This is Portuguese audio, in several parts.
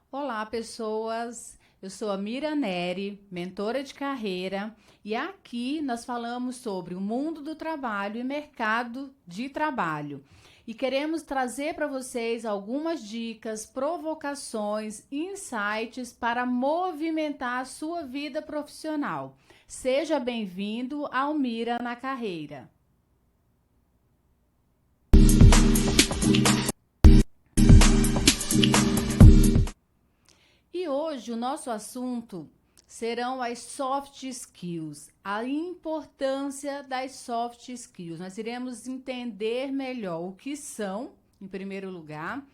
Olá, pessoas! Eu sou a Mira Neri, mentora de carreira, e aqui nós falamos sobre o mundo do trabalho e mercado de trabalho. E queremos trazer para vocês algumas dicas, provocações, insights para movimentar a sua vida profissional. Seja bem-vindo ao Mira na Carreira. E hoje o nosso assunto serão as soft skills, a importância das soft skills. Nós iremos entender melhor o que são, em primeiro lugar,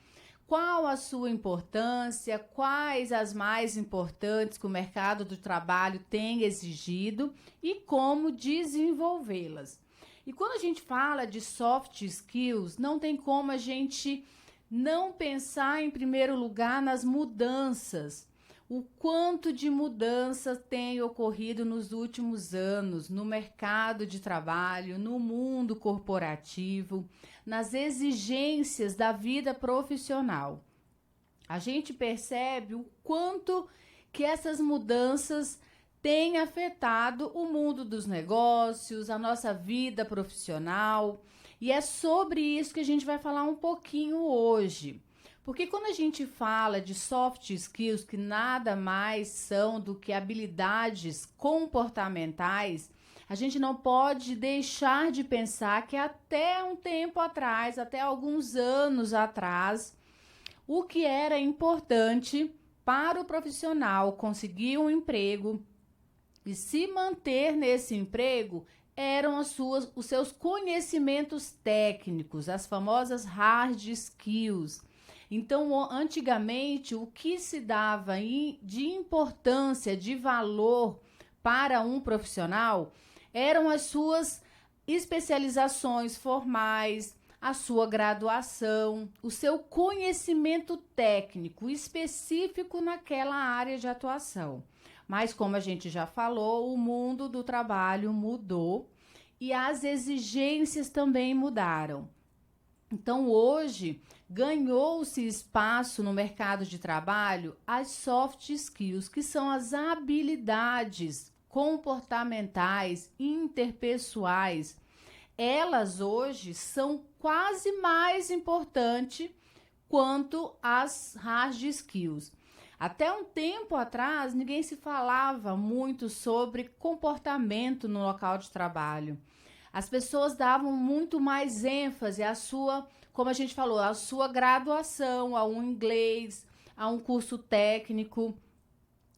qual a sua importância, quais as mais importantes que o mercado do trabalho tem exigido e como desenvolvê-las. E quando a gente fala de soft skills, não tem como a gente não pensar em primeiro lugar nas mudanças. O quanto de mudança tem ocorrido nos últimos anos no mercado de trabalho, no mundo corporativo, nas exigências da vida profissional. A gente percebe o quanto que essas mudanças têm afetado o mundo dos negócios, a nossa vida profissional. E é sobre isso que a gente vai falar um pouquinho hoje. Porque quando a gente fala de soft skills, que nada mais são do que habilidades comportamentais, a gente não pode deixar de pensar que até um tempo atrás, até alguns anos atrás, o que era importante para o profissional conseguir um emprego e se manter nesse emprego eram os seus conhecimentos técnicos, as famosas hard skills. Então, antigamente, o que se dava de importância, de valor para um profissional eram as suas especializações formais, a sua graduação, o seu conhecimento técnico específico naquela área de atuação. Mas, como a gente já falou, o mundo do trabalho mudou e as exigências também mudaram. Então, hoje, ganhou-se espaço no mercado de trabalho as soft skills, que são as habilidades comportamentais, interpessoais. Elas hoje são quase mais importantes quanto as hard skills. Até um tempo atrás, ninguém se falava muito sobre comportamento no local de trabalho. As pessoas davam muito mais ênfase à sua, como a gente falou, à sua graduação, a um inglês, a um curso técnico.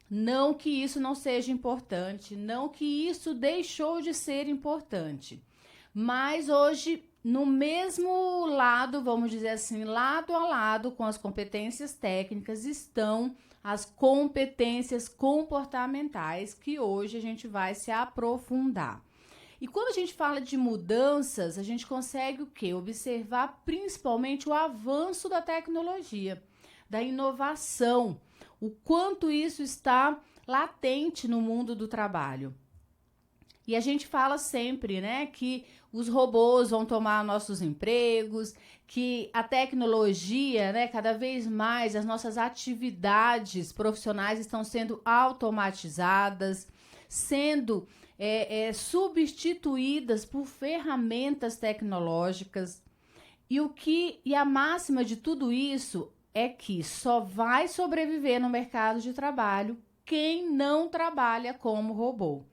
Não que isso não seja importante, não que isso deixou de ser importante. Mas hoje, no mesmo lado, vamos dizer assim, lado a lado com as competências técnicas, estão as competências comportamentais, que hoje a gente vai se aprofundar. E quando a gente fala de mudanças, a gente consegue o quê? Observar principalmente o avanço da tecnologia, da inovação, o quanto isso está latente no mundo do trabalho. E a gente fala sempre, né, que os robôs vão tomar nossos empregos, que a tecnologia, né, cada vez mais as nossas atividades profissionais estão sendo automatizadas, sendo substituídas por ferramentas tecnológicas. E a máxima de tudo isso é que só vai sobreviver no mercado de trabalho quem não trabalha como robô.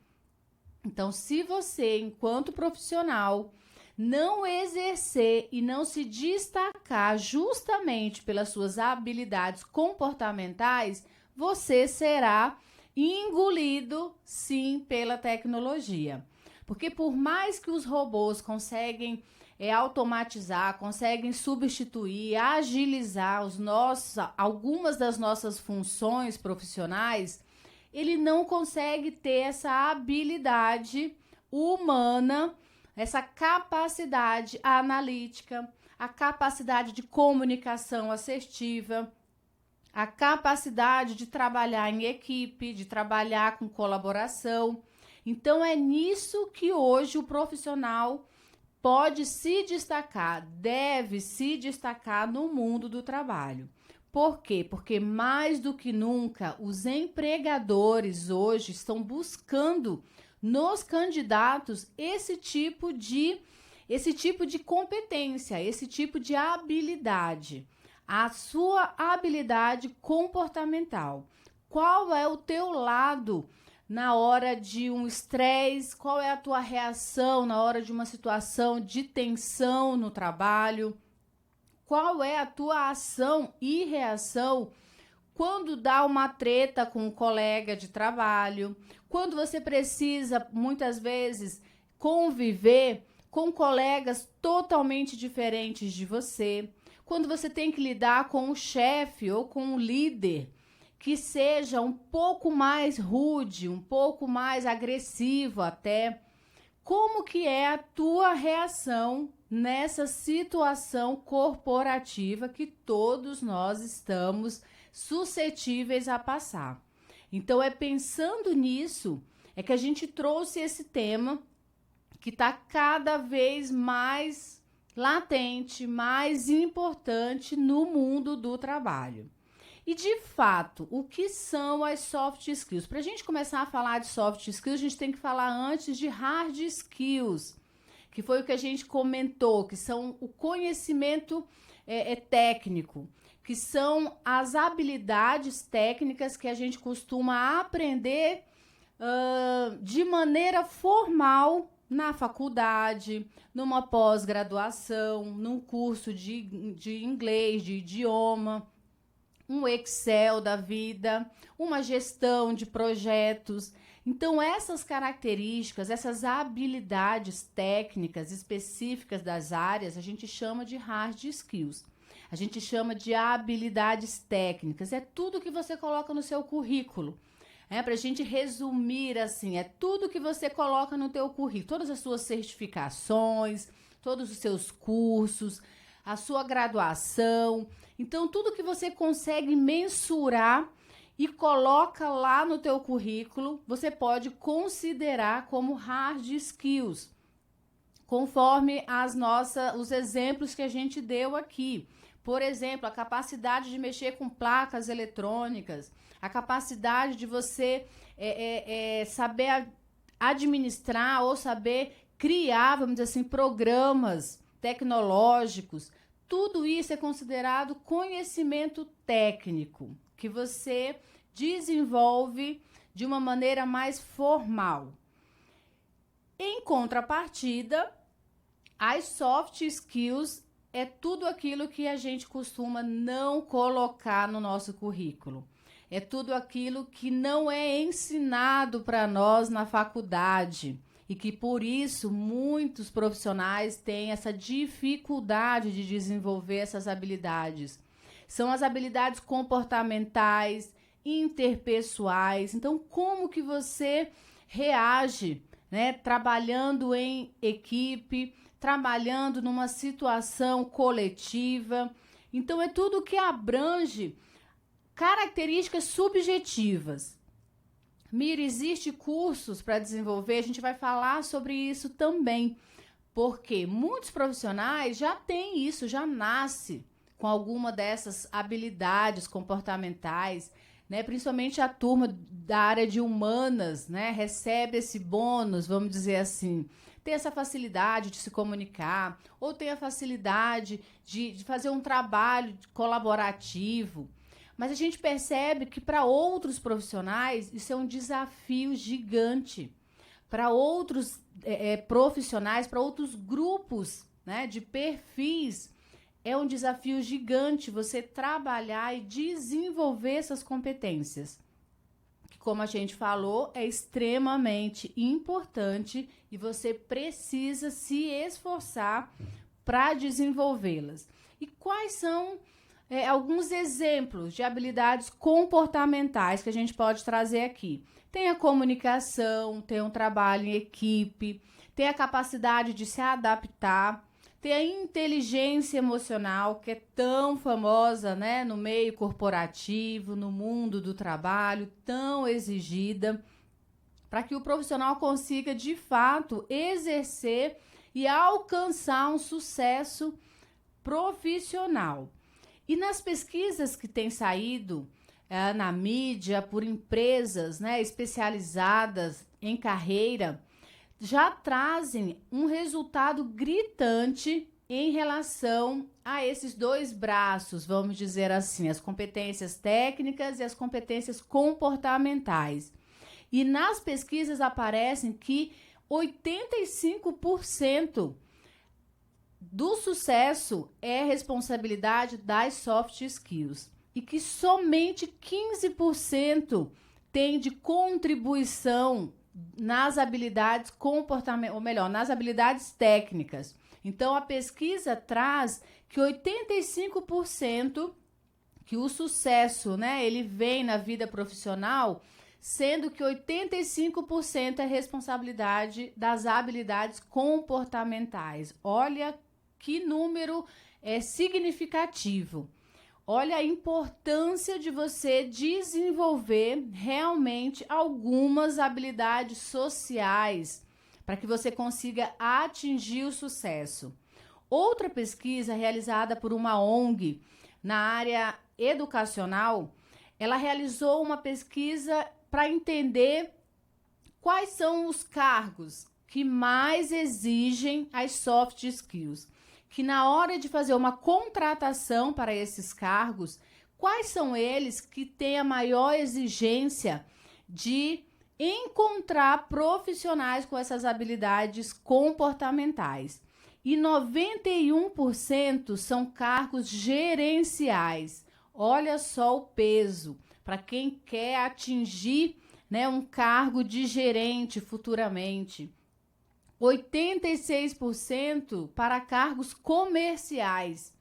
Então, se você, enquanto profissional, não exercer e não se destacar justamente pelas suas habilidades comportamentais, você será engolido, sim, pela tecnologia. Porque por mais que os robôs conseguem automatizar, conseguem substituir, agilizar algumas das nossas funções profissionais, ele não consegue ter essa habilidade humana, essa capacidade analítica, a capacidade de comunicação assertiva, a capacidade de trabalhar em equipe, de trabalhar com colaboração. Então, é nisso que hoje o profissional pode se destacar, deve se destacar no mundo do trabalho. Por quê? Porque mais do que nunca, os empregadores hoje estão buscando nos candidatos esse tipo de competência, esse tipo de habilidade. A sua habilidade comportamental. Qual é o teu lado na hora de um estresse? Qual é a tua reação na hora de uma situação de tensão no trabalho? Qual é a tua ação e reação quando dá uma treta com um colega de trabalho? Quando você precisa, muitas vezes, conviver com colegas totalmente diferentes de você? Quando você tem que lidar com um chefe ou com um líder que seja um pouco mais rude, um pouco mais agressivo até? Como que é a tua reação nessa situação corporativa que todos nós estamos suscetíveis a passar? Então, é pensando nisso, é que a gente trouxe esse tema que está cada vez mais latente, mais importante no mundo do trabalho. E, de fato, o que são as soft skills? Para a gente começar a falar de soft skills, a gente tem que falar antes de hard skills, que foi o que a gente comentou, que são o conhecimento técnico, que são as habilidades técnicas que a gente costuma aprender de maneira formal na faculdade, numa pós-graduação, num curso de inglês, de idioma, um Excel da vida, uma gestão de projetos. Então, essas características, essas habilidades técnicas específicas das áreas, a gente chama de hard skills. A gente chama de habilidades técnicas. É tudo que você coloca no seu currículo. Para a gente resumir assim, é tudo que você coloca no teu currículo. Todas as suas certificações, todos os seus cursos, a sua graduação. Então, tudo que você consegue mensurar e coloca lá no teu currículo, você pode considerar como hard skills, conforme os exemplos que a gente deu aqui. Por exemplo, a capacidade de mexer com placas eletrônicas, a capacidade de você saber administrar ou saber criar, vamos dizer assim, programas tecnológicos. Tudo isso é considerado conhecimento técnico, que você desenvolve de uma maneira mais formal. Em contrapartida, as soft skills é tudo aquilo que a gente costuma não colocar no nosso currículo. É tudo aquilo que não é ensinado para nós na faculdade e que, por isso, muitos profissionais têm essa dificuldade de desenvolver essas habilidades. São as habilidades comportamentais, interpessoais. Então, como que você reage, né, trabalhando em equipe, trabalhando numa situação coletiva? Então, é tudo que abrange características subjetivas. Mira, existe cursos para desenvolver, a gente vai falar sobre isso também, porque muitos profissionais já têm isso, já nasce com alguma dessas habilidades comportamentais, né? Principalmente a turma da área de humanas, né? Recebe esse bônus, vamos dizer assim, tem essa facilidade de se comunicar, ou tem a facilidade de fazer um trabalho colaborativo. Mas a gente percebe que para outros profissionais isso é um desafio gigante. Para outros profissionais, para outros grupos, né, de perfis, é um desafio gigante você trabalhar e desenvolver essas competências. Que, como a gente falou, é extremamente importante e você precisa se esforçar para desenvolvê-las. E quais são alguns exemplos de habilidades comportamentais que a gente pode trazer aqui? Tem a comunicação, tem um trabalho em equipe, tem a capacidade de se adaptar, tem a inteligência emocional, que é tão famosa, né, no meio corporativo, no mundo do trabalho, tão exigida, para que o profissional consiga, de fato, exercer e alcançar um sucesso profissional. E nas pesquisas que têm saído na mídia por empresas, né, especializadas em carreira, já trazem um resultado gritante em relação a esses dois braços, vamos dizer assim, as competências técnicas e as competências comportamentais. E nas pesquisas aparecem que 85% do sucesso é responsabilidade das soft skills e que somente 15% tem de contribuição nas habilidades comportamentais, ou melhor, nas habilidades técnicas. Então, a pesquisa traz que 85% que o sucesso, né, ele vem na vida profissional, sendo que 85% é responsabilidade das habilidades comportamentais. Olha que número significativo. Olha a importância de você desenvolver realmente algumas habilidades sociais para que você consiga atingir o sucesso. Outra pesquisa realizada por uma ONG na área educacional, ela realizou uma pesquisa para entender quais são os cargos que mais exigem as soft skills. Que na hora de fazer uma contratação para esses cargos, quais são eles que têm a maior exigência de encontrar profissionais com essas habilidades comportamentais. E 91% são cargos gerenciais. Olha só o peso para quem quer atingir, né, um cargo de gerente futuramente. 86% para cargos comerciais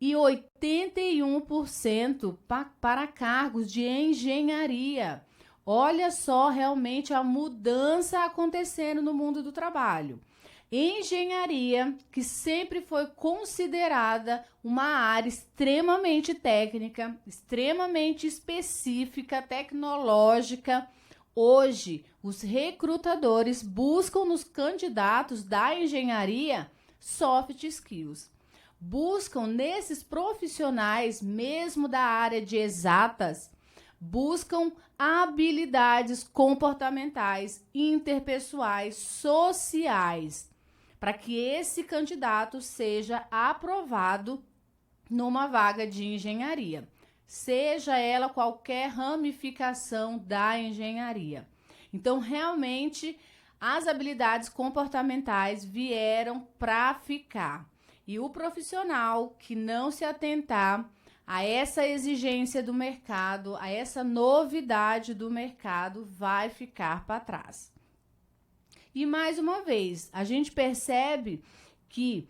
e 81% para cargos de engenharia. Olha só realmente a mudança acontecendo no mundo do trabalho. Engenharia, que sempre foi considerada uma área extremamente técnica, extremamente específica, tecnológica. Hoje, os recrutadores buscam nos candidatos da engenharia soft skills. Buscam nesses profissionais, mesmo da área de exatas, buscam habilidades comportamentais, interpessoais, sociais, para que esse candidato seja aprovado numa vaga de engenharia, seja ela qualquer ramificação da engenharia. Então, realmente, as habilidades comportamentais vieram para ficar. E o profissional que não se atentar a essa exigência do mercado, a essa novidade do mercado, vai ficar para trás. E mais uma vez, a gente percebe que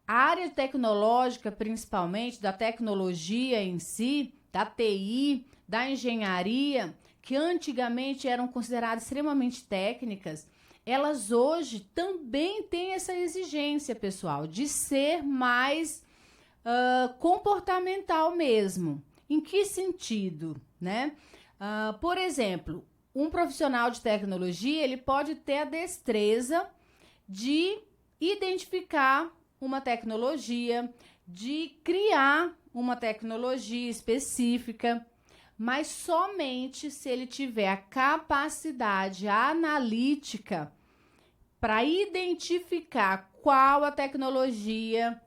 a área tecnológica, principalmente da tecnologia em si, da TI, da engenharia, que antigamente eram consideradas extremamente técnicas, elas hoje também têm essa exigência, pessoal, de ser mais comportamental mesmo. Em que sentido, né? Por exemplo, um profissional de tecnologia, ele pode ter a destreza de identificar uma tecnologia, de criar uma tecnologia específica, mas somente se ele tiver a capacidade analítica para identificar qual a tecnologia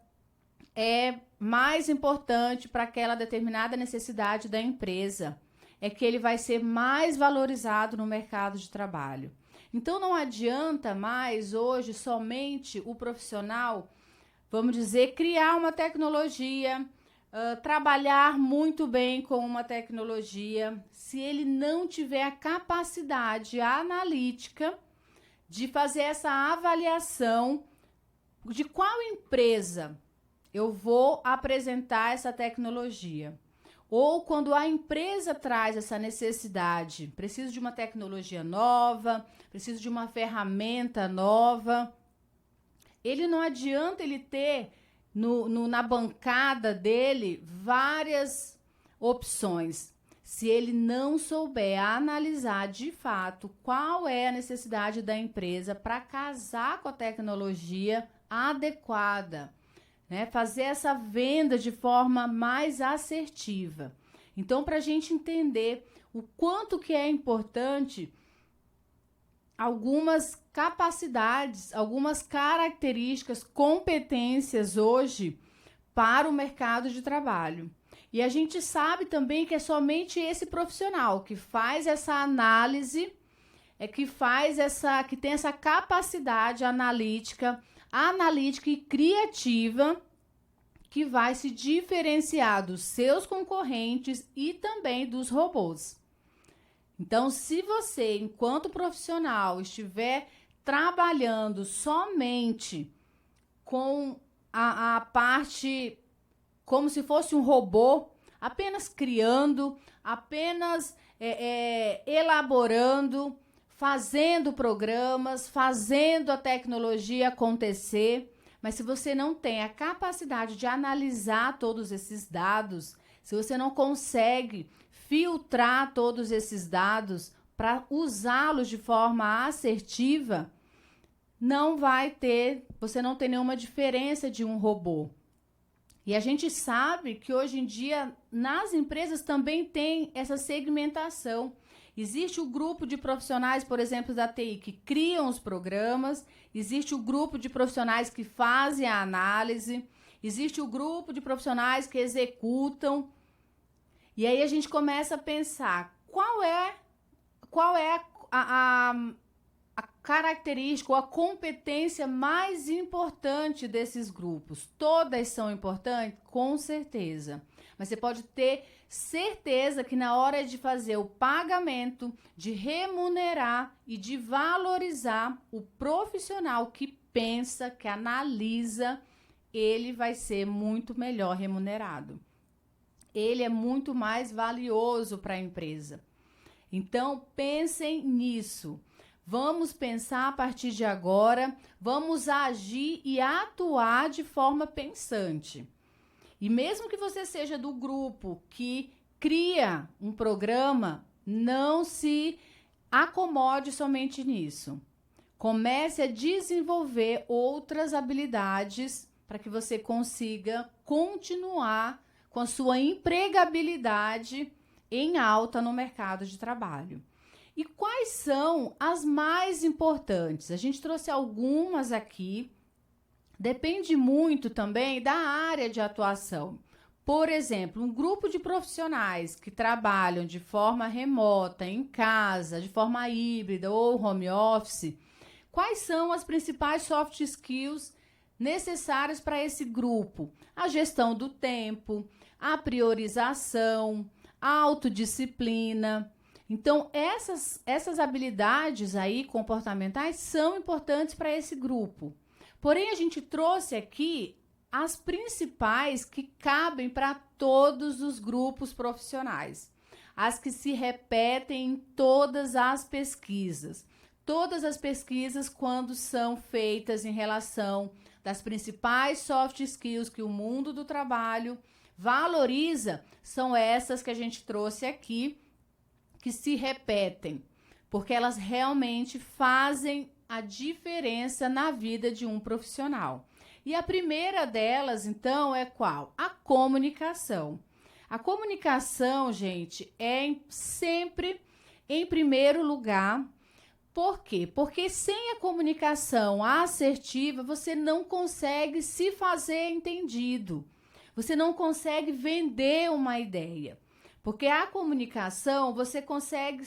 é mais importante para aquela determinada necessidade da empresa, é que ele vai ser mais valorizado no mercado de trabalho. Então, não adianta mais hoje somente o profissional, vamos dizer, criar uma tecnologia, trabalhar muito bem com uma tecnologia, se ele não tiver a capacidade analítica de fazer essa avaliação de qual empresa eu vou apresentar essa tecnologia. Ou quando a empresa traz essa necessidade, preciso de uma tecnologia nova, preciso de uma ferramenta nova, ele não adianta ele ter na bancada dele várias opções. Se ele não souber analisar de fato qual é a necessidade da empresa para casar com a tecnologia adequada, né? Fazer essa venda de forma mais assertiva. Então, para a gente entender o quanto que é importante algumas capacidades, algumas características, competências hoje para o mercado de trabalho. E a gente sabe também que é somente esse profissional que faz essa análise, que tem essa capacidade analítica e criativa, que vai se diferenciar dos seus concorrentes e também dos robôs. Então, se você, enquanto profissional, estiver trabalhando somente com a parte como se fosse um robô, apenas criando, apenas elaborando, fazendo programas, fazendo a tecnologia acontecer, mas se você não tem a capacidade de analisar todos esses dados, se você não consegue filtrar todos esses dados para usá-los de forma assertiva, você não tem nenhuma diferença de um robô. E a gente sabe que hoje em dia nas empresas também tem essa segmentação. Existe o grupo de profissionais, por exemplo, da TI, que criam os programas, existe o grupo de profissionais que fazem a análise, existe o grupo de profissionais que executam. E aí a gente começa a pensar qual é a característica ou a competência mais importante desses grupos. Todas são importantes? Com certeza. Mas você pode ter certeza que na hora de fazer o pagamento, de remunerar e de valorizar o profissional que pensa, que analisa, ele vai ser muito melhor remunerado. Ele é muito mais valioso para a empresa. Então, pensem nisso. Vamos pensar a partir de agora, vamos agir e atuar de forma pensante. E mesmo que você seja do grupo que cria um programa, não se acomode somente nisso. Comece a desenvolver outras habilidades para que você consiga continuar com a sua empregabilidade em alta no mercado de trabalho. E quais são as mais importantes? A gente trouxe algumas aqui. Depende muito também da área de atuação. Por exemplo, um grupo de profissionais que trabalham de forma remota, em casa, de forma híbrida ou home office, quais são as principais soft skills necessárias para esse grupo? A gestão do tempo, a priorização, a autodisciplina. Então, essas habilidades aí comportamentais são importantes para esse grupo. Porém, a gente trouxe aqui as principais que cabem para todos os grupos profissionais. As que se repetem em todas as pesquisas. Todas as pesquisas, quando são feitas em relação das principais soft skills que o mundo do trabalho valoriza, são essas que a gente trouxe aqui, que se repetem, porque elas realmente fazem a diferença na vida de um profissional. E a primeira delas, então, é qual? A comunicação. A comunicação, gente, é sempre em primeiro lugar. Por quê? Porque sem a comunicação assertiva, você não consegue se fazer entendido. Você não consegue vender uma ideia. Porque a comunicação, você consegue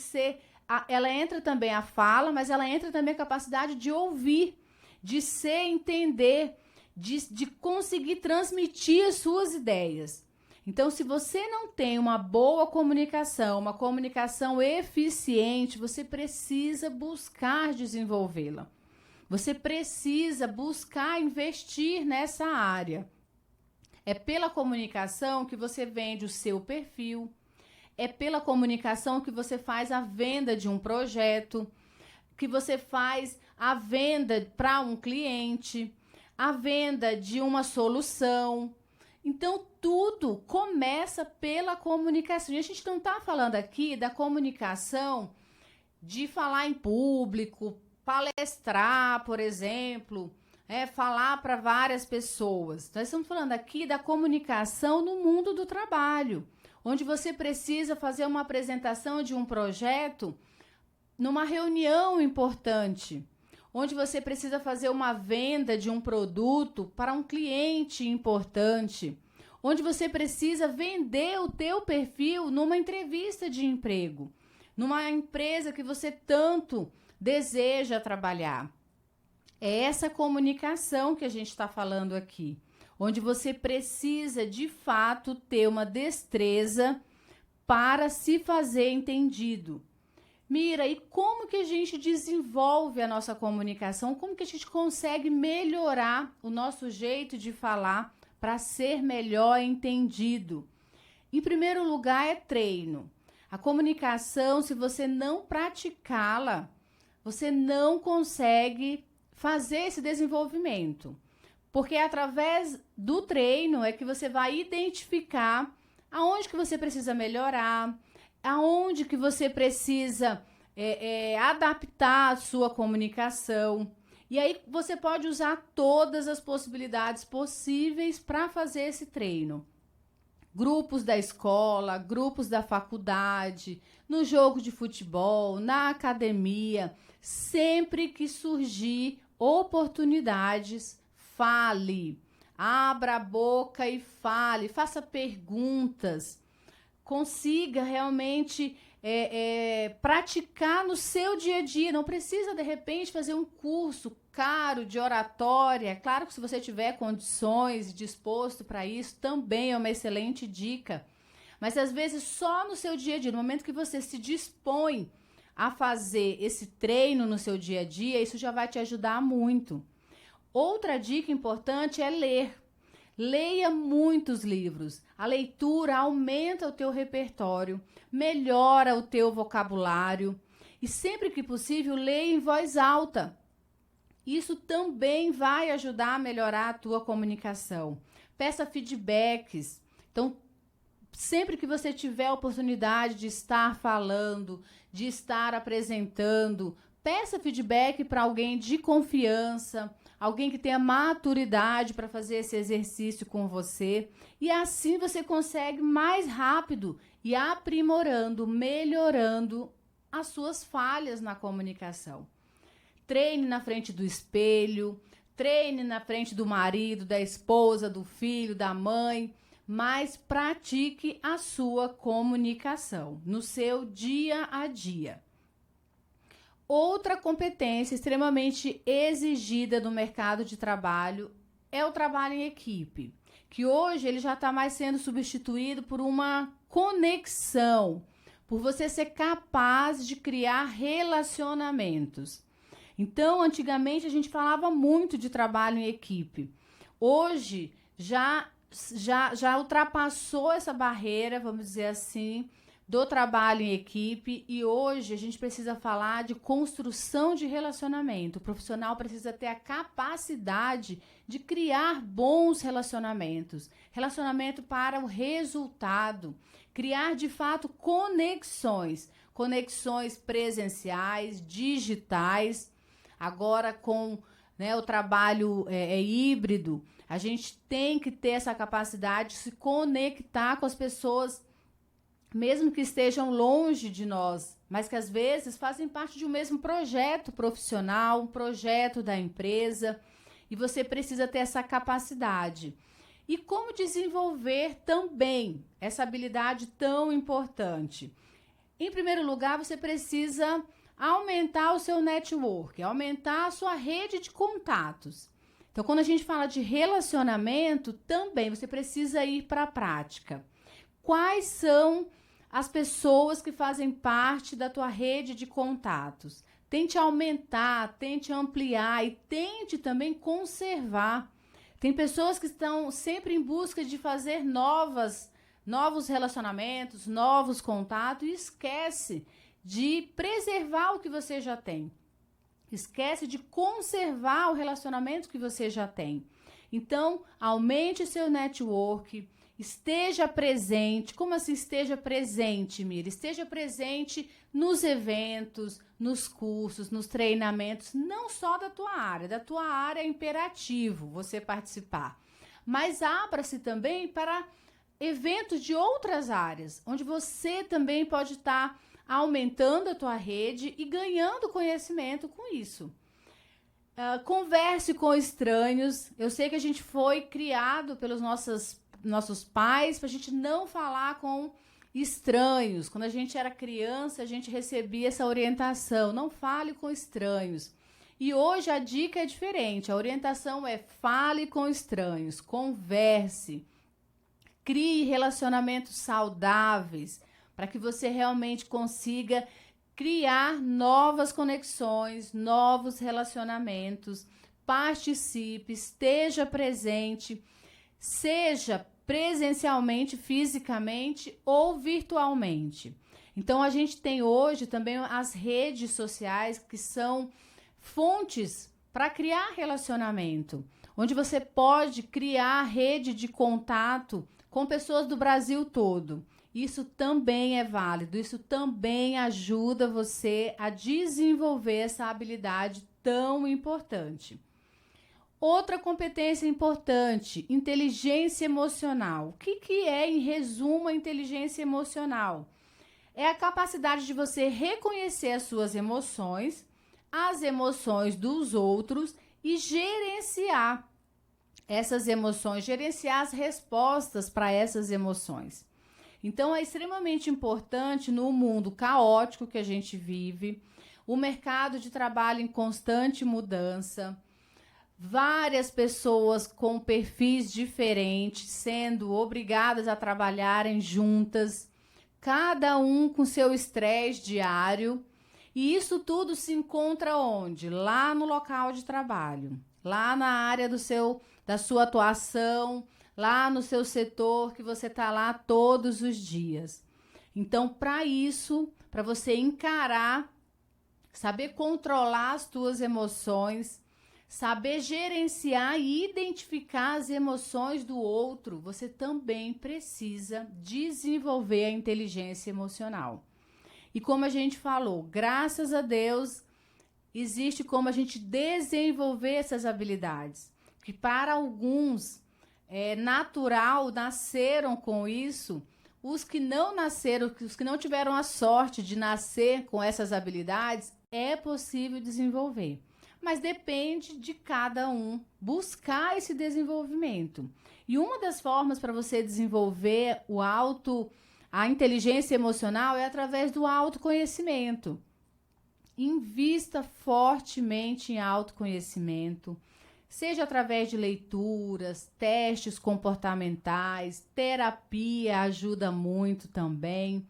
ela entra também a fala, mas ela entra também a capacidade de ouvir, de entender, de conseguir transmitir as suas ideias. Então, se você não tem uma boa comunicação, uma comunicação eficiente, você precisa buscar desenvolvê-la. Você precisa buscar investir nessa área. É pela comunicação que você vende o seu perfil. É pela comunicação que você faz a venda de um projeto, que você faz a venda para um cliente, a venda de uma solução. Então, tudo começa pela comunicação. E a gente não está falando aqui da comunicação de falar em público, palestrar, por exemplo, falar para várias pessoas. Nós estamos falando aqui da comunicação no mundo do trabalho, onde você precisa fazer uma apresentação de um projeto numa reunião importante, onde você precisa fazer uma venda de um produto para um cliente importante, onde você precisa vender o teu perfil numa entrevista de emprego, numa empresa que você tanto deseja trabalhar. É essa comunicação que a gente está falando aqui, onde você precisa, de fato, ter uma destreza para se fazer entendido. Mira, e como que a gente desenvolve a nossa comunicação? Como que a gente consegue melhorar o nosso jeito de falar para ser melhor entendido? Em primeiro lugar, é treino. A comunicação, se você não praticá-la, você não consegue fazer esse desenvolvimento. Porque através do treino é que você vai identificar aonde que você precisa melhorar, aonde que você precisa adaptar a sua comunicação. E aí você pode usar todas as possibilidades possíveis para fazer esse treino. Grupos da escola, grupos da faculdade, no jogo de futebol, na academia, sempre que surgir oportunidades, fale, abra a boca e fale, faça perguntas, consiga realmente praticar no seu dia a dia. Não precisa, de repente, fazer um curso caro de oratória. Claro que se você tiver condições e disposto para isso, também é uma excelente dica. Mas, às vezes, só no seu dia a dia, no momento que você se dispõe a fazer esse treino no seu dia a dia, isso já vai te ajudar muito. Outra dica importante é ler. Leia muitos livros. A leitura aumenta o teu repertório, melhora o teu vocabulário e sempre que possível, leia em voz alta. Isso também vai ajudar a melhorar a tua comunicação. Peça feedbacks. Então, sempre que você tiver a oportunidade de estar falando, de estar apresentando, peça feedback para alguém de confiança, alguém que tenha maturidade para fazer esse exercício com você. E assim você consegue mais rápido e aprimorando, melhorando as suas falhas na comunicação. Treine na frente do espelho, treine na frente do marido, da esposa, do filho, da mãe, mas pratique a sua comunicação no seu dia a dia. Outra competência extremamente exigida no mercado de trabalho é o trabalho em equipe, que hoje ele já está mais sendo substituído por uma conexão, por você ser capaz de criar relacionamentos. Então, antigamente a gente falava muito de trabalho em equipe. Hoje já ultrapassou essa barreira, vamos dizer assim, do trabalho em equipe, e hoje a gente precisa falar de construção de relacionamento. O profissional precisa ter a capacidade de criar bons relacionamentos, relacionamento para o resultado, criar de fato conexões presenciais, digitais. Agora com o trabalho híbrido, a gente tem que ter essa capacidade de se conectar com as pessoas, mesmo que estejam longe de nós, mas que às vezes fazem parte de um mesmo projeto profissional, um projeto da empresa, e você precisa ter essa capacidade. E como desenvolver também essa habilidade tão importante? Em primeiro lugar, você precisa aumentar o seu network, aumentar a sua rede de contatos. Então, quando a gente fala de relacionamento, também você precisa ir para a prática. Quais são as pessoas que fazem parte da tua rede de contatos? Tente aumentar, tente ampliar e tente também conservar. Tem pessoas que estão sempre em busca de fazer novos relacionamentos, novos contatos, e esquece de preservar o que você já tem. Esquece de conservar o relacionamento que você já tem. Então, aumente seu network, Esteja presente. Como assim esteja presente, Mira? Esteja presente nos eventos, nos cursos, nos treinamentos, não só da tua área. Da tua área é imperativo você participar. Mas abra-se também para eventos de outras áreas, onde você também pode estar aumentando a tua rede e ganhando conhecimento com isso. Converse com estranhos. Eu sei que a gente foi criado pelos nossos pais para a gente não falar com estranhos. Quando a gente era criança, a gente recebia essa orientação: não fale com estranhos. E hoje a dica é diferente. A orientação é: fale com estranhos, converse, crie relacionamentos saudáveis para que você realmente consiga criar novas conexões, novos relacionamentos. Participe, esteja presente, seja presencialmente, fisicamente ou virtualmente. Então, a gente tem hoje também as redes sociais, que são fontes para criar relacionamento, onde você pode criar rede de contato com pessoas do Brasil todo. Isso também é válido, isso também ajuda você a desenvolver essa habilidade tão importante. Outra competência importante, inteligência emocional. O que é, em resumo, a inteligência emocional? É a capacidade de você reconhecer as suas emoções, as emoções dos outros e gerenciar essas emoções, gerenciar as respostas para essas emoções. Então, é extremamente importante no mundo caótico que a gente vive, o mercado de trabalho em constante mudança, várias pessoas com perfis diferentes sendo obrigadas a trabalharem juntas, cada um com seu estresse diário. E isso tudo se encontra onde? Lá no local de trabalho, lá na área da sua atuação, lá no seu setor, que você está lá todos os dias. Então, para isso, para você encarar, saber controlar as tuas emoções, saber gerenciar e identificar as emoções do outro, você também precisa desenvolver a inteligência emocional. E como a gente falou, graças a Deus, existe como a gente desenvolver essas habilidades. Que para alguns é natural, nasceram com isso. Os que não nasceram, os que não tiveram a sorte de nascer com essas habilidades, é possível desenvolver. Mas depende de cada um buscar esse desenvolvimento. E uma das formas para você desenvolver a inteligência emocional é através do autoconhecimento. Invista fortemente em autoconhecimento, seja através de leituras, testes comportamentais, terapia ajuda muito também,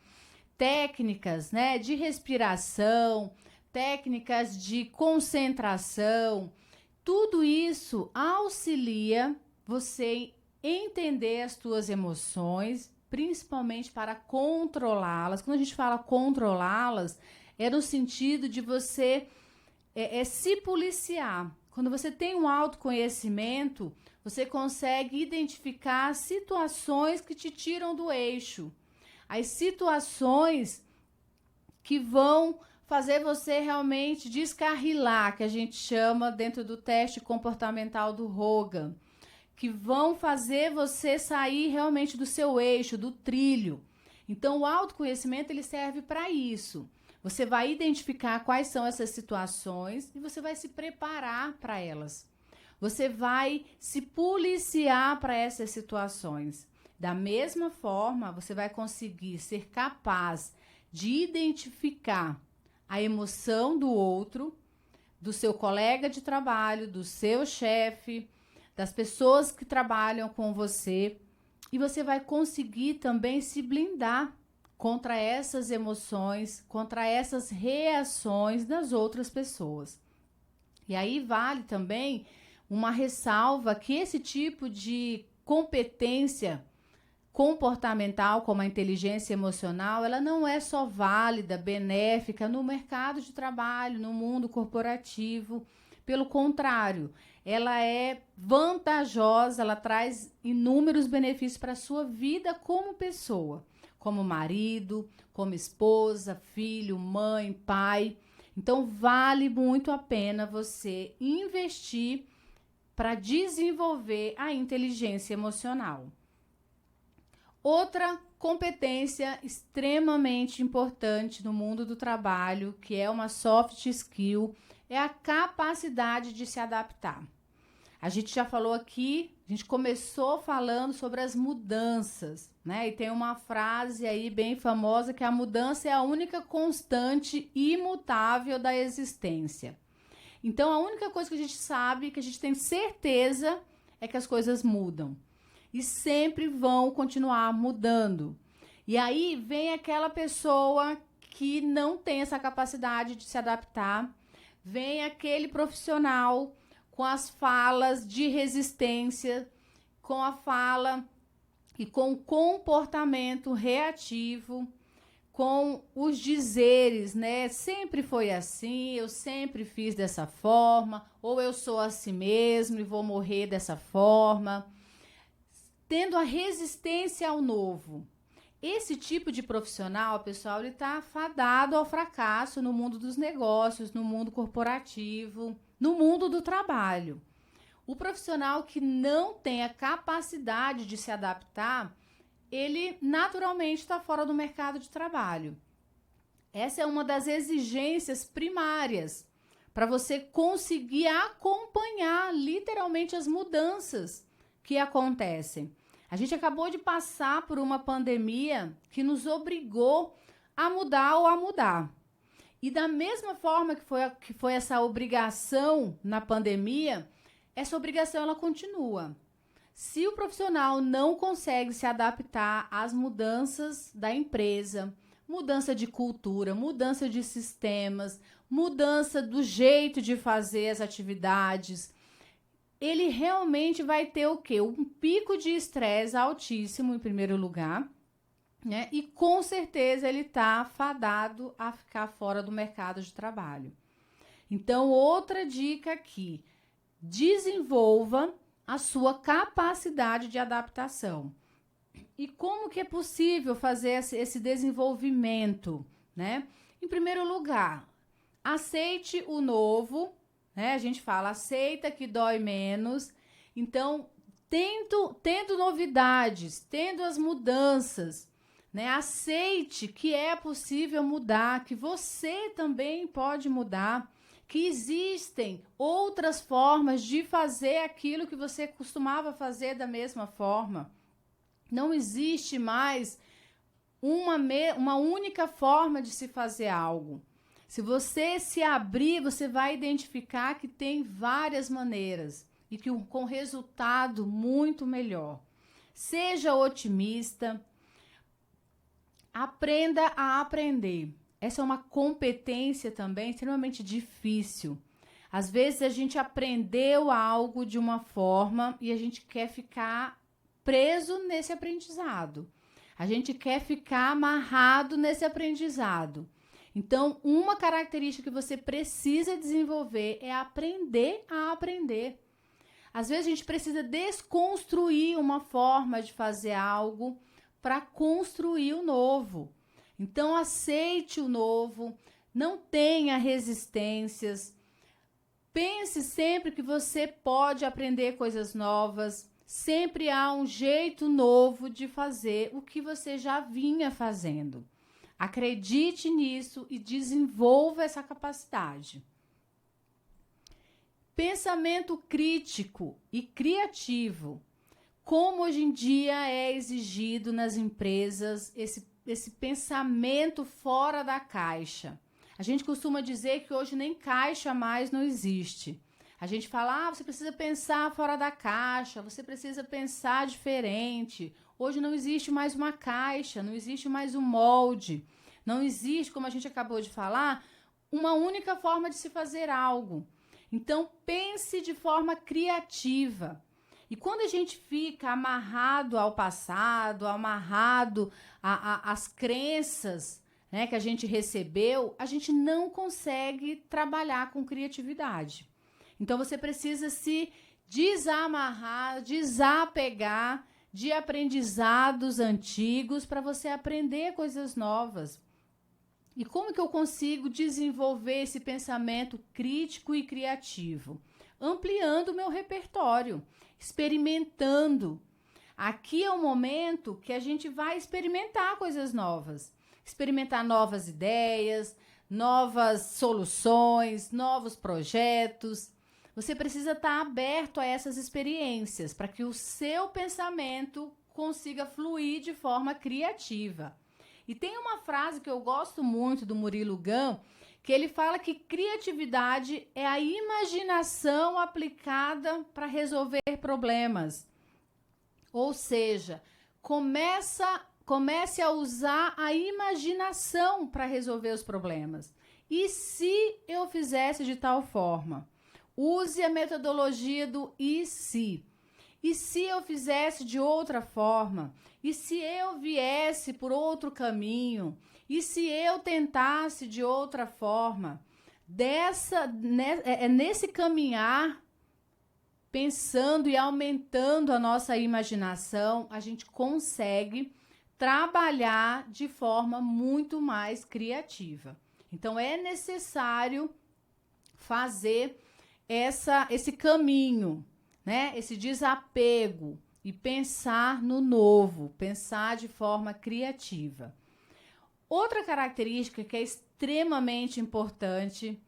técnicas, né, de respiração, técnicas de concentração. Tudo isso auxilia você entender as suas emoções, principalmente para controlá-las. Quando a gente fala controlá-las, é no sentido de você se policiar. Quando você tem um autoconhecimento, você consegue identificar situações que te tiram do eixo. As situações que vão fazer você realmente descarrilar, que a gente chama dentro do teste comportamental do Hogan, que vão fazer você sair realmente do seu eixo, do trilho. Então, o autoconhecimento ele serve para isso. Você vai identificar quais são essas situações e você vai se preparar para elas. Você vai se policiar para essas situações. Da mesma forma, você vai conseguir ser capaz de identificar a emoção do outro, do seu colega de trabalho, do seu chefe, das pessoas que trabalham com você. E você vai conseguir também se blindar contra essas emoções, contra essas reações das outras pessoas. E aí vale também uma ressalva que esse tipo de competência comportamental, como a inteligência emocional, ela não é só válida, benéfica no mercado de trabalho, no mundo corporativo. Pelo contrário, ela é vantajosa, ela traz inúmeros benefícios para a sua vida como pessoa, como marido, como esposa, filho, mãe, pai. Então, vale muito a pena você investir para desenvolver a inteligência emocional. Outra competência extremamente importante no mundo do trabalho, que é uma soft skill, é a capacidade de se adaptar. A gente já falou aqui, a gente começou falando sobre as mudanças, né? E tem uma frase aí bem famosa que a mudança é a única constante imutável da existência. Então, a única coisa que a gente sabe, que a gente tem certeza, é que as coisas mudam. E sempre vão continuar mudando. E aí vem aquela pessoa que não tem essa capacidade de se adaptar, vem aquele profissional com as falas de resistência, com a fala e com o comportamento reativo, com os dizeres, né? Sempre foi assim, eu sempre fiz dessa forma, ou eu sou assim mesmo e vou morrer dessa forma. Tendo a resistência ao novo. Esse tipo de profissional, pessoal, ele está fadado ao fracasso no mundo dos negócios, no mundo corporativo, no mundo do trabalho. O profissional que não tem a capacidade de se adaptar, ele naturalmente está fora do mercado de trabalho. Essa é uma das exigências primárias para você conseguir acompanhar literalmente as mudanças que acontecem. A gente acabou de passar por uma pandemia que nos obrigou a mudar ou a mudar. E da mesma forma que foi essa obrigação na pandemia, essa obrigação ela continua. Se o profissional não consegue se adaptar às mudanças da empresa, mudança de cultura, mudança de sistemas, mudança do jeito de fazer as atividades, ele realmente vai ter o quê? Um pico de estresse altíssimo, em primeiro lugar, né? E com certeza ele está fadado a ficar fora do mercado de trabalho. Então, outra dica aqui, desenvolva a sua capacidade de adaptação. E como que é possível fazer esse desenvolvimento, né? Em primeiro lugar, aceite o novo, né? A gente fala, aceita que dói menos. Então, tendo novidades, tendo as mudanças, né? Aceite que é possível mudar, que você também pode mudar, que existem outras formas de fazer aquilo que você costumava fazer da mesma forma. Não existe mais uma única forma de se fazer algo. Se você se abrir, você vai identificar que tem várias maneiras e que com resultado muito melhor. Seja otimista, aprenda a aprender. Essa é uma competência também extremamente difícil. Às vezes a gente aprendeu algo de uma forma e a gente quer ficar preso nesse aprendizado. A gente quer ficar amarrado nesse aprendizado. Então, uma característica que você precisa desenvolver é aprender a aprender. Às vezes a gente precisa desconstruir uma forma de fazer algo para construir o novo. Então, aceite o novo, não tenha resistências. Pense sempre que você pode aprender coisas novas. Sempre há um jeito novo de fazer o que você já vinha fazendo. Acredite nisso e desenvolva essa capacidade. Pensamento crítico e criativo. Como hoje em dia é exigido nas empresas esse pensamento fora da caixa. A gente costuma dizer que hoje nem caixa mais não existe. A gente fala, você precisa pensar fora da caixa, você precisa pensar diferente. Hoje não existe mais uma caixa, não existe mais um molde. Não existe, como a gente acabou de falar, uma única forma de se fazer algo. Então, pense de forma criativa. E quando a gente fica amarrado ao passado, amarrado às crenças, né, que a gente recebeu, a gente não consegue trabalhar com criatividade. Então, você precisa se desamarrar, desapegar de aprendizados antigos para você aprender coisas novas. E como que eu consigo desenvolver esse pensamento crítico e criativo? Ampliando o meu repertório, experimentando. Aqui é o momento que a gente vai experimentar coisas novas. Experimentar novas ideias, novas soluções, novos projetos. Você precisa estar aberto a essas experiências para que o seu pensamento consiga fluir de forma criativa. E tem uma frase que eu gosto muito do Murilo Gun, que ele fala que criatividade é a imaginação aplicada para resolver problemas. Ou seja, comece a usar a imaginação para resolver os problemas. E se eu fizesse de tal forma? Use a metodologia do e se. E se eu fizesse de outra forma? E se eu viesse por outro caminho? E se eu tentasse de outra forma? Nesse caminhar, pensando e aumentando a nossa imaginação, a gente consegue trabalhar de forma muito mais criativa. Então, é necessário fazer esse caminho, né? Esse desapego e pensar no novo, pensar de forma criativa. Outra característica que é extremamente importante,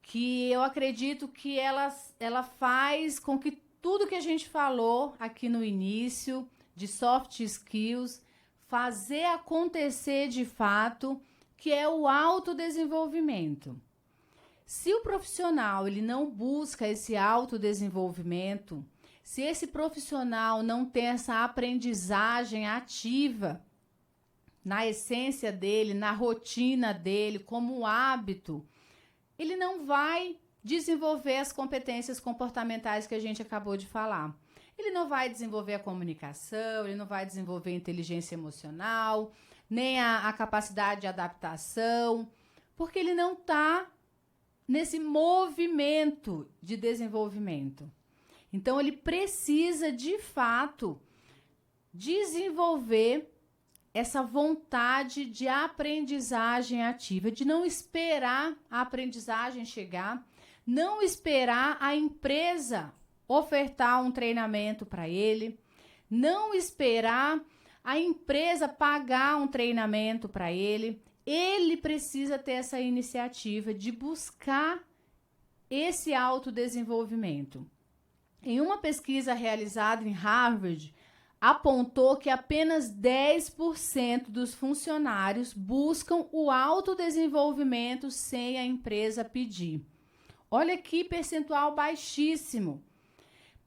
que eu acredito que ela faz com que tudo que a gente falou aqui no início, de soft skills, fazer acontecer de fato, que é o autodesenvolvimento. Se o profissional ele não busca esse autodesenvolvimento, se esse profissional não tem essa aprendizagem ativa na essência dele, na rotina dele, como hábito, ele não vai desenvolver as competências comportamentais que a gente acabou de falar. Ele não vai desenvolver a comunicação, ele não vai desenvolver a inteligência emocional, nem a capacidade de adaptação, porque ele não está nesse movimento de desenvolvimento. Então, ele precisa, de fato, desenvolver essa vontade de aprendizagem ativa, de não esperar a aprendizagem chegar, não esperar a empresa ofertar um treinamento para ele, não esperar a empresa pagar um treinamento para ele. Ele precisa ter essa iniciativa de buscar esse autodesenvolvimento. Em uma pesquisa realizada em Harvard, apontou que apenas 10% dos funcionários buscam o autodesenvolvimento sem a empresa pedir. Olha que percentual baixíssimo.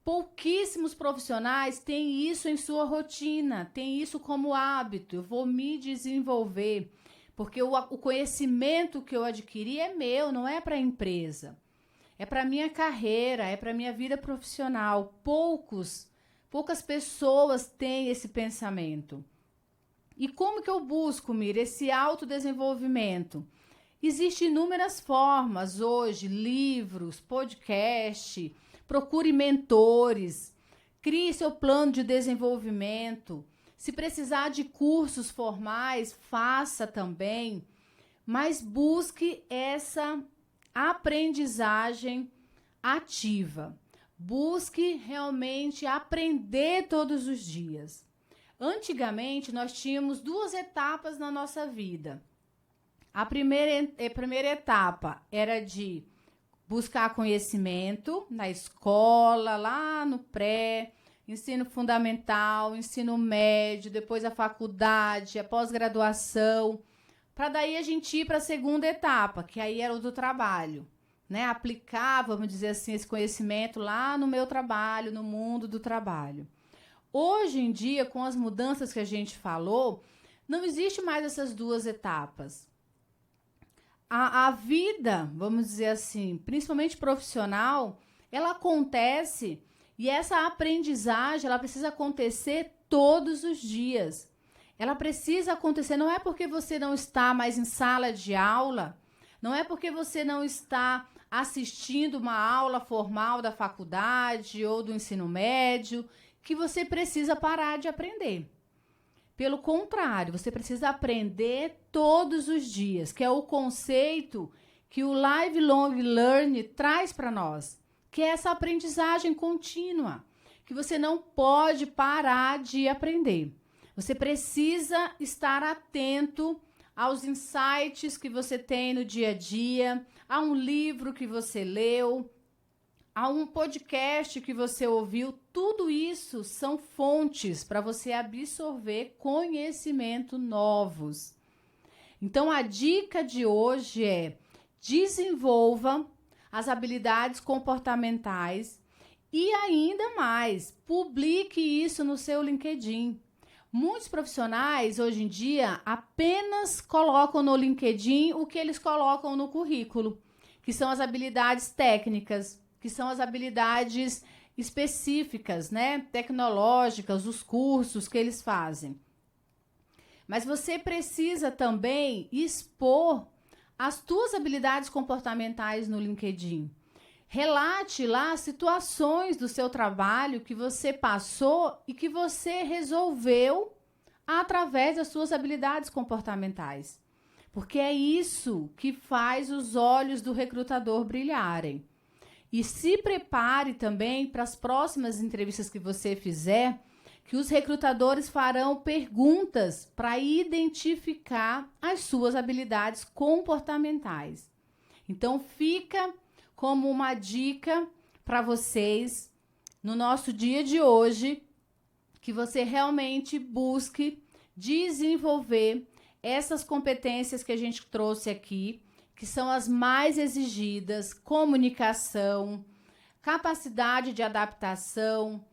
Pouquíssimos profissionais têm isso em sua rotina, têm isso como hábito. Eu vou me desenvolver, porque o conhecimento que eu adquiri é meu, não é para a empresa. É para a minha carreira, é para a minha vida profissional. Poucas pessoas têm esse pensamento. E como que eu busco, Mira, esse autodesenvolvimento? Existem inúmeras formas hoje, livros, podcast, procure mentores, crie seu plano de desenvolvimento. Se precisar de cursos formais, faça também, mas busque essa aprendizagem ativa. Busque realmente aprender todos os dias. Antigamente, nós tínhamos duas etapas na nossa vida. A primeira etapa era de buscar conhecimento na escola, lá no pré, ensino fundamental, ensino médio, depois a faculdade, a pós-graduação, para daí a gente ir para a segunda etapa, que aí era o do trabalho. Né, aplicar, vamos dizer assim, esse conhecimento lá no meu trabalho, no mundo do trabalho. Hoje em dia, com as mudanças que a gente falou, não existe mais essas duas etapas. A vida, vamos dizer assim, principalmente profissional, ela acontece e essa aprendizagem, ela precisa acontecer todos os dias. Ela precisa acontecer, não é porque você não está mais em sala de aula, não é porque você não está assistindo uma aula formal da faculdade ou do ensino médio, que você precisa parar de aprender. Pelo contrário, você precisa aprender todos os dias, que é o conceito que o Lifelong Learning traz para nós, que é essa aprendizagem contínua, que você não pode parar de aprender. Você precisa estar atento aos insights que você tem no dia a dia, a um livro que você leu, a um podcast que você ouviu. Tudo isso são fontes para você absorver conhecimento novos. Então, a dica de hoje é: desenvolva as habilidades comportamentais e ainda mais, publique isso no seu LinkedIn. Muitos profissionais, hoje em dia, apenas colocam no LinkedIn o que eles colocam no currículo, que são as habilidades técnicas, que são as habilidades específicas, né, tecnológicas, os cursos que eles fazem. Mas você precisa também expor as tuas habilidades comportamentais no LinkedIn. Relate lá situações do seu trabalho que você passou e que você resolveu através das suas habilidades comportamentais. Porque é isso que faz os olhos do recrutador brilharem. E se prepare também para as próximas entrevistas que você fizer, que os recrutadores farão perguntas para identificar as suas habilidades comportamentais. Então, fica como uma dica para vocês no nosso dia de hoje, que você realmente busque desenvolver essas competências que a gente trouxe aqui, que são as mais exigidas: comunicação, capacidade de adaptação,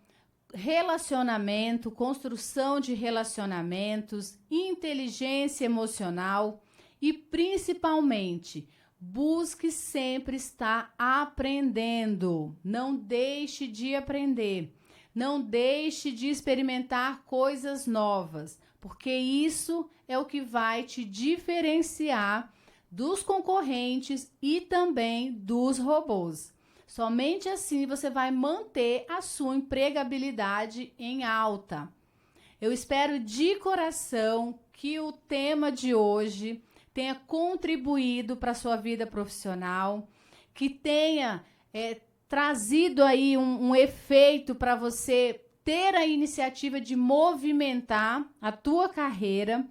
relacionamento, construção de relacionamentos, inteligência emocional e, principalmente, busque sempre estar aprendendo. Não deixe de aprender. Não deixe de experimentar coisas novas, porque isso é o que vai te diferenciar dos concorrentes e também dos robôs. Somente assim você vai manter a sua empregabilidade em alta. Eu espero de coração que o tema de hoje tenha contribuído para a sua vida profissional, que tenha trazido aí um efeito para você ter a iniciativa de movimentar a tua carreira,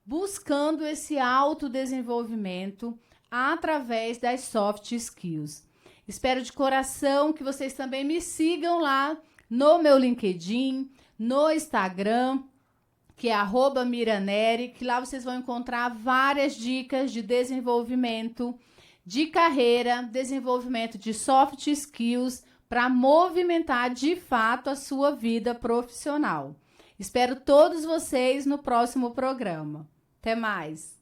buscando esse autodesenvolvimento através das soft skills. Espero de coração que vocês também me sigam lá no meu LinkedIn, no Instagram, que é @miraneri, que lá vocês vão encontrar várias dicas de desenvolvimento de carreira, desenvolvimento de soft skills para movimentar de fato a sua vida profissional. Espero todos vocês no próximo programa. Até mais!